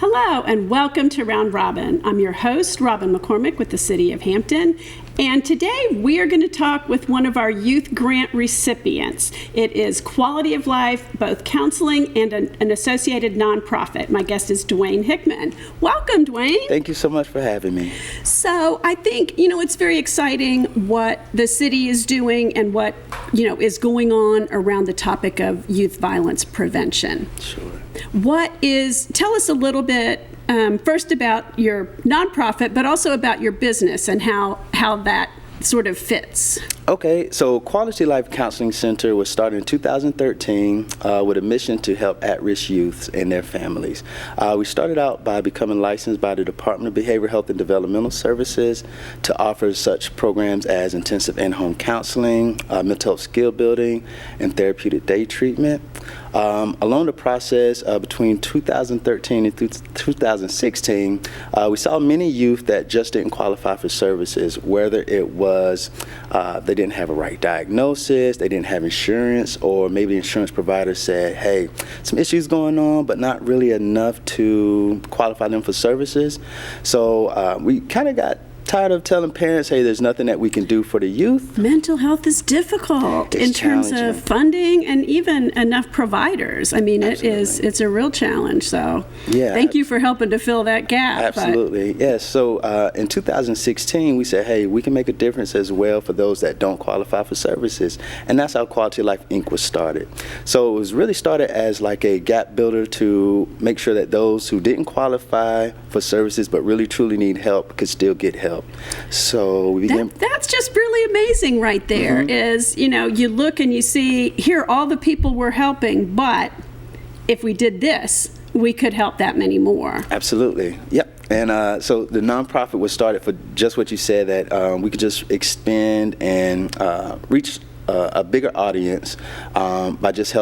Hello and welcome to Round Robin. I'm your host, Robin McCormick with the City of Hampton. And today we are going to talk with one of our youth grant recipients. It is Quality of Life, both counseling and an associated nonprofit. My guest is Dwayne Hickman. Welcome, Dwayne. Thank you so much for having me. So I think, it's very exciting what the city is doing and what, is going on around the topic of youth violence prevention. Sure. Tell us a little bit first about your nonprofit, but also about your business and how that sort of fits. Okay, so Quality Life Counseling Center was started in 2013 with a mission to help at-risk youths and their families. We started out by becoming licensed by the Department of Behavioral Health and Developmental Services to offer such programs as intensive in-home counseling, mental health skill building, and therapeutic day treatment. Along the process between 2013 and 2016, we saw many youth that just didn't qualify for services, whether it was they didn't have a right diagnosis, they didn't have insurance, or maybe the insurance provider said, hey, some issues going on, but not really enough to qualify them for services. So we kind of got tired of telling parents, hey, there's nothing that we can do for the youth. Mental health is difficult in terms of funding and even enough providers. I mean, it's a real challenge. So thank you for helping to fill that gap. Absolutely, yes. So in 2016, we said, hey, we can make a difference as well for those that don't qualify for services. And that's how Quality Life Inc. was started. So it was really started as like a gap builder to make sure that those who didn't qualify for services but really truly need help could still get help. So we began. That's just really amazing right there. Is, you look and you see, here, all the people we're helping, but if we did this, we could help that many more. Absolutely. Yep. And so the nonprofit was started for just what you said, that we could just expand and reach a bigger audience by just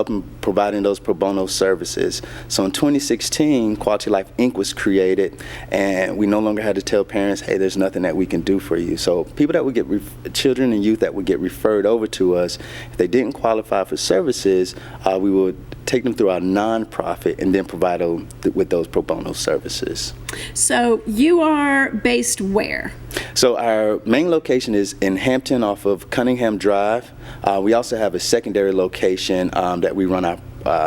providing those pro bono services. So in 2016, Quality Life Inc. was created, and we no longer had to tell parents, hey, there's nothing that we can do for you. So people that would get children and youth that would get referred over to us, if they didn't qualify for services, we would take them through our nonprofit and then provide them with those pro bono services. So you are based where? So our main location is in Hampton off of Cunningham Drive. We also have a secondary location that we run our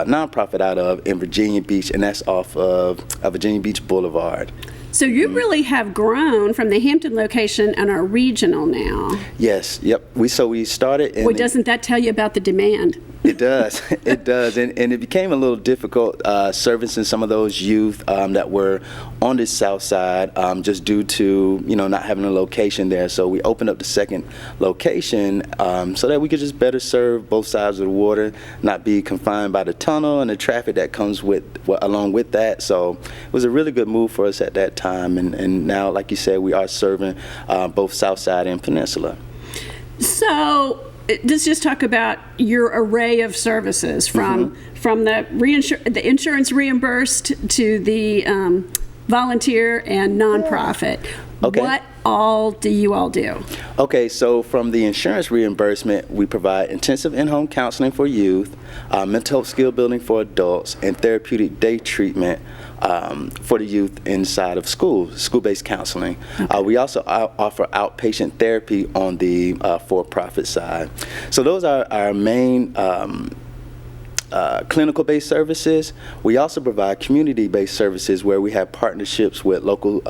nonprofit out of in Virginia Beach, and that's off of Virginia Beach Boulevard. So you really have grown from the Hampton location and are regional now. Yes, yep. We started in... Well, doesn't that tell you about the demand? It does. It does. And it became a little difficult servicing some of those youth that were on the south side just due to, not having a location there. So we opened up the second location so that we could just better serve both sides of the water, not be confined by the tunnel and the traffic that comes along with that. So it was a really good move for us at that time. And now, like you said, we are serving both south side and peninsula. So let's just talk about your array of services from the insurance reimbursed to the volunteer and nonprofit. Okay. What all do you all do? Okay, so from the insurance reimbursement, we provide intensive in-home counseling for youth, mental health skill building for adults, and therapeutic day treatment for the youth inside of school-based counseling. Okay. We also offer outpatient therapy on the for-profit side. So those are our main clinical-based services. We also provide community-based services where we have partnerships with local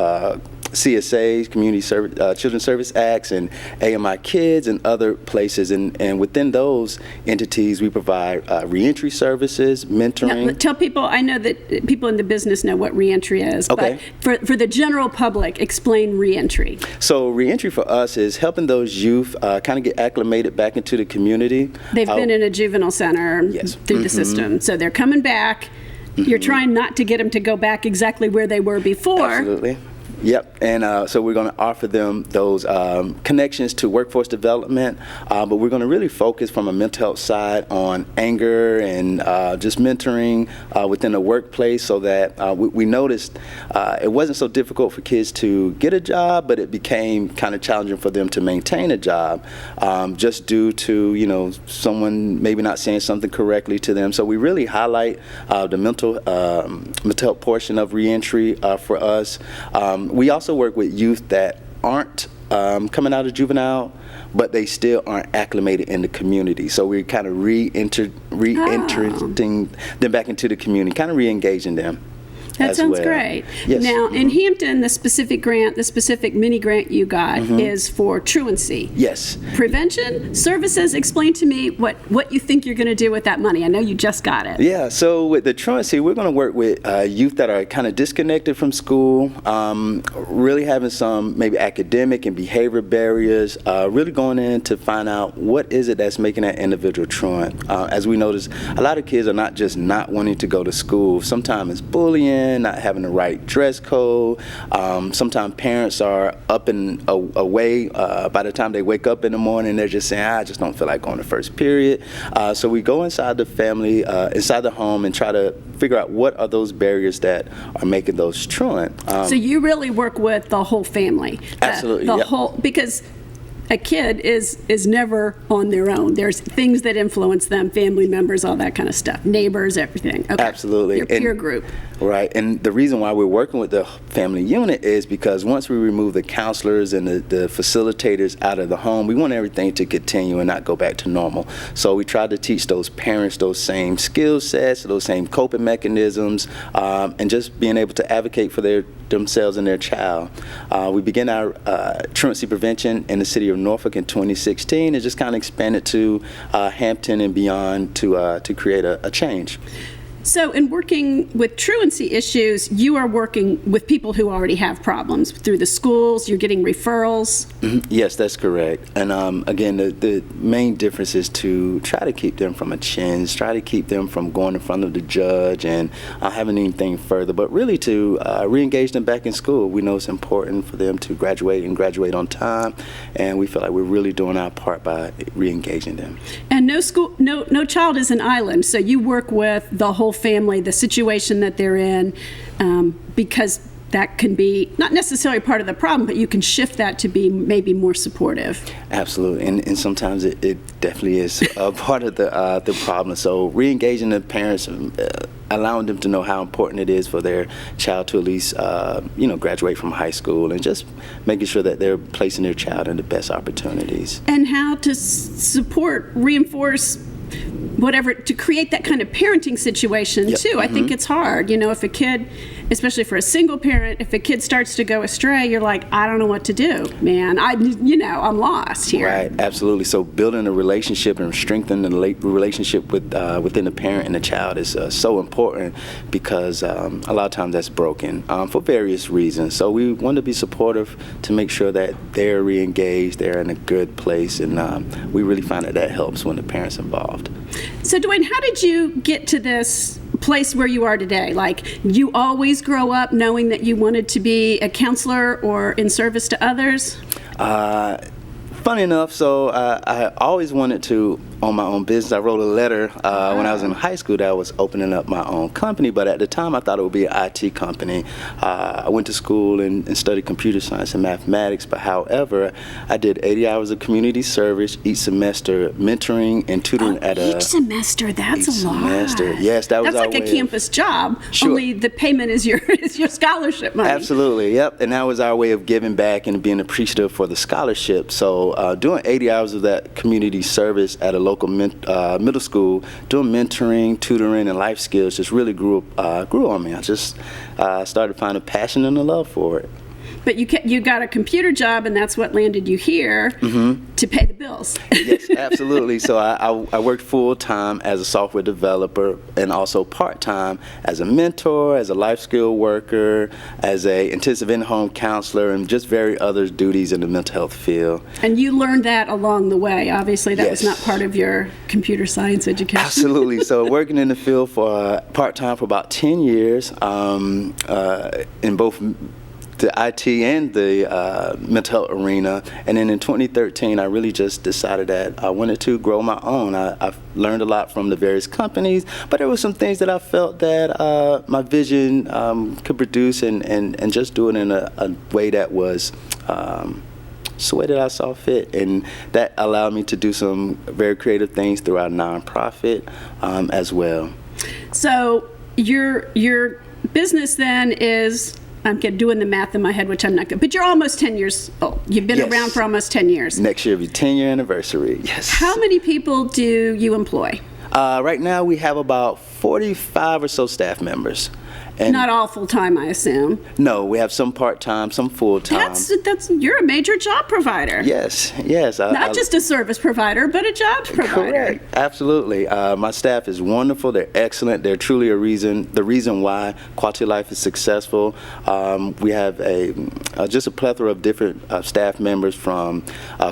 CSAs, Community Children's Service Acts, and AMI Kids and other places. And within those entities, we provide reentry services, mentoring. Now, tell people, I know that people in the business know what reentry is, okay, but for the general public, explain reentry. So reentry for us is helping those youth kind of get acclimated back into the community. They've been in a juvenile center through the system, so they're coming back. You're trying not to get them to go back exactly where they were before. Absolutely. Yep, and so we're going to offer them those connections to workforce development, but we're going to really focus from a mental health side on anger and just mentoring within the workplace, so that we noticed it wasn't so difficult for kids to get a job, but it became kind of challenging for them to maintain a job, just due to, you know, someone maybe not saying something correctly to them. So we really highlight the mental health portion of reentry for us. We also work with youth that aren't coming out of juvenile, but they still aren't acclimated in the community. So we're kind of re-entering them back into the community, kind of re-engaging them. That sounds great. Yes. Now, in Hampton, the specific mini grant you got is for truancy. Yes. Prevention services. Explain to me what you think you're going to do with that money. I know you just got it. Yeah, so with the truancy, we're going to work with youth that are kind of disconnected from school, really having some maybe academic and behavior barriers, really going in to find out what is it that's making that individual truant. As we notice, a lot of kids are not just not wanting to go to school. Sometimes it's bullying, not having the right dress code. Sometimes parents are up and away. By the time they wake up in the morning, they're just saying, I just don't feel like going to first period. So we go inside the family, inside the home, and try to figure out what are those barriers that are making those truant. So you really work with the whole family. Absolutely. The whole, because a kid is never on their own. There's things that influence them, family members, all that kind of stuff, neighbors, everything. Okay. Absolutely. Your peer group. Right, and the reason why we're working with the family unit is because once we remove the counselors and the facilitators out of the home, we want everything to continue and not go back to normal. So we try to teach those parents those same skill sets, those same coping mechanisms, and just being able to advocate for themselves and their child. We began our truancy prevention in the city of Norfolk in 2016 and just kind of expanded to Hampton and beyond to create a change. So in working with truancy issues, you are working with people who already have problems through the schools, you're getting referrals? Yes, that's correct. And again, the main difference is to try to keep them from a change, try to keep them from going in front of the judge and having anything further, but really to re-engage them back in school. We know it's important for them to graduate and graduate on time, and we feel like we're really doing our part by re-engaging them. And no child is an island, so you work with the whole family, the situation that they're in, because that can be not necessarily part of the problem, but you can shift that to be maybe more supportive. Absolutely, and sometimes it definitely is a part of the problem. So re-engaging the parents, allowing them to know how important it is for their child to at least graduate from high school, and just making sure that they're placing their child in the best opportunities. And how to support, reinforce, whatever, to create that kind of parenting situation too. I think it's hard, if a kid, especially for a single parent, if a kid starts to go astray, you're like, I don't know what to do, man. I'm lost here. Right, absolutely. So building a relationship and strengthening the relationship within the parent and the child is so important, because a lot of times that's broken for various reasons. So we want to be supportive to make sure that they're re-engaged, they're in a good place, and we really find that helps when the parent's involved. So Dwayne, how did you get to this place where you are today? Like, you always grow up knowing that you wanted to be a counselor or in service to others? Funny enough, so I always wanted to own my own business. I wrote a letter when I was in high school that I was opening up my own company, but at the time I thought it would be an IT company. I went to school and studied computer science and mathematics, but however, I did 80 hours of community service each semester, mentoring and tutoring each semester, that's a lot. Semester. Yes, that was That's like a campus job, only the payment is your scholarship money. Absolutely, yep, and that was our way of giving back and being appreciative for the scholarship. So doing 80 hours of that community service at a local middle school, doing mentoring, tutoring, and life skills just really grew on me. I just started finding a passion and a love for it. But you got a computer job, and that's what landed you here to pay the bills. Yes, absolutely. So I worked full-time as a software developer, and also part-time as a mentor, as a life skill worker, as a intensive in-home counselor, and just various other duties in the mental health field. And you learned that along the way. Obviously, that was not part of your computer science education. Absolutely. So working in the field for part-time for about 10 years in both the IT and the mental health arena. And then in 2013, I really just decided that I wanted to grow my own. I've learned a lot from the various companies, but there were some things that I felt that my vision could produce and just do it in a way that was the way that I saw fit, and that allowed me to do some very creative things through our nonprofit as well. So your business then is, I'm doing the math in my head, which I'm not good, but you're almost 10 years old. You've been Yes. around for almost 10 years. Next year will be 10-year anniversary. Yes. How many people do you employ? Right now we have about 45 or so staff members. And Not all full-time, I assume. no, we have some part-time, some full-time. That's you're a major job provider. Yes. Not just a service provider, but a jobs provider. Correct. Absolutely. My staff is wonderful. They're excellent. They're truly the reason why Quality Life is successful. We have just a plethora of different staff members, from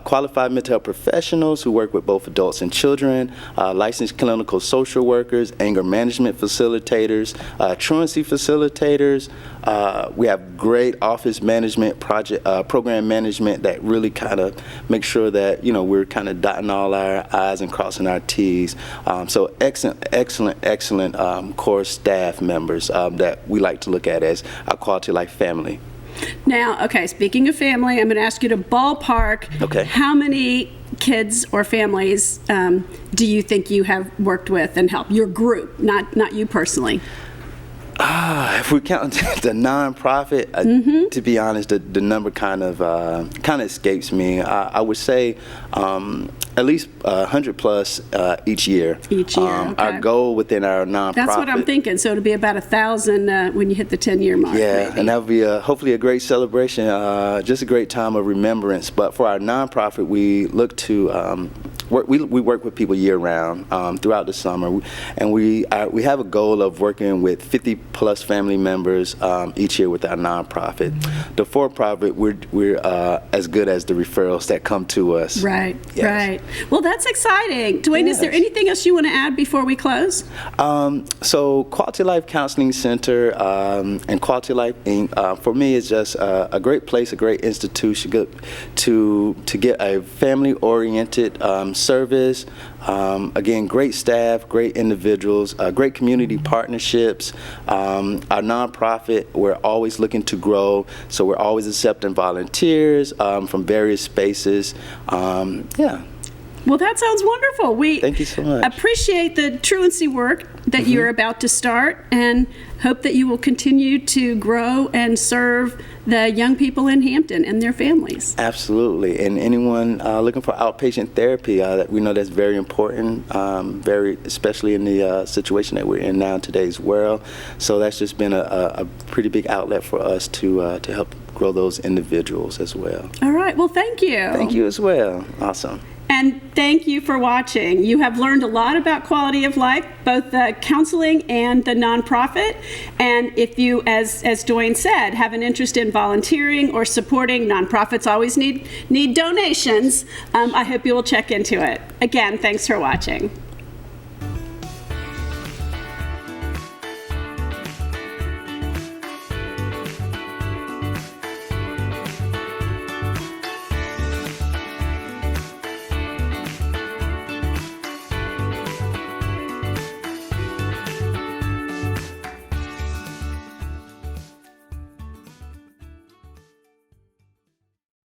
qualified mental health professionals who work with both adults and children, licensed clinical social workers, anger management facilitators, truancy facilitators. We have great office management, program management that really kind of make sure that we're kind of dotting all our I's and crossing our T's. So excellent core staff members that we like to look at as our Quality Life family. Now, okay, speaking of family, I'm going to ask you to ballpark. Okay. How many kids or families do you think you have worked with and helped? Your group, not you personally. If we count the nonprofit, to be honest, the number kind of escapes me. I would say at least 100 plus each year. Each year, okay. Our goal within our nonprofit. That's what I'm thinking. So it'll be about 1,000 when you hit the 10-year mark. Yeah, maybe. and that'll be hopefully a great celebration, just a great time of remembrance. But for our nonprofit, we look to we work with people year-round throughout the summer, and we have a goal of working with 50 plus family members each year with our nonprofit. The for-profit, we're as good as the referrals that come to us. Right, Yes. right. Well, that's exciting. Dwayne, is there Yes. anything else you want to add before we close? So Quality Life Counseling Center and Quality Life Inc. For me is just a great place, a great institution to get a family-oriented service. Again, great staff, great individuals, great community partnerships. Our nonprofit, we're always looking to grow, so we're always accepting volunteers from various spaces. Yeah. Well, that sounds wonderful. We Thank you so much. appreciate the truancy work that you're about to start, and hope that you will continue to grow and serve the young people in Hampton and their families. Absolutely, and anyone looking for outpatient therapy, we know that's very important, especially in the situation that we're in now in today's world. So that's just been a pretty big outlet for us to help grow those individuals as well. All right. Well, thank you. Thank you as well. Awesome. And thank you for watching. You have learned a lot about quality of life, both the counseling and the nonprofit. And if you, as Dwayne said, have an interest in volunteering or supporting, nonprofits always need donations, I hope you will check into it. Again, thanks for watching.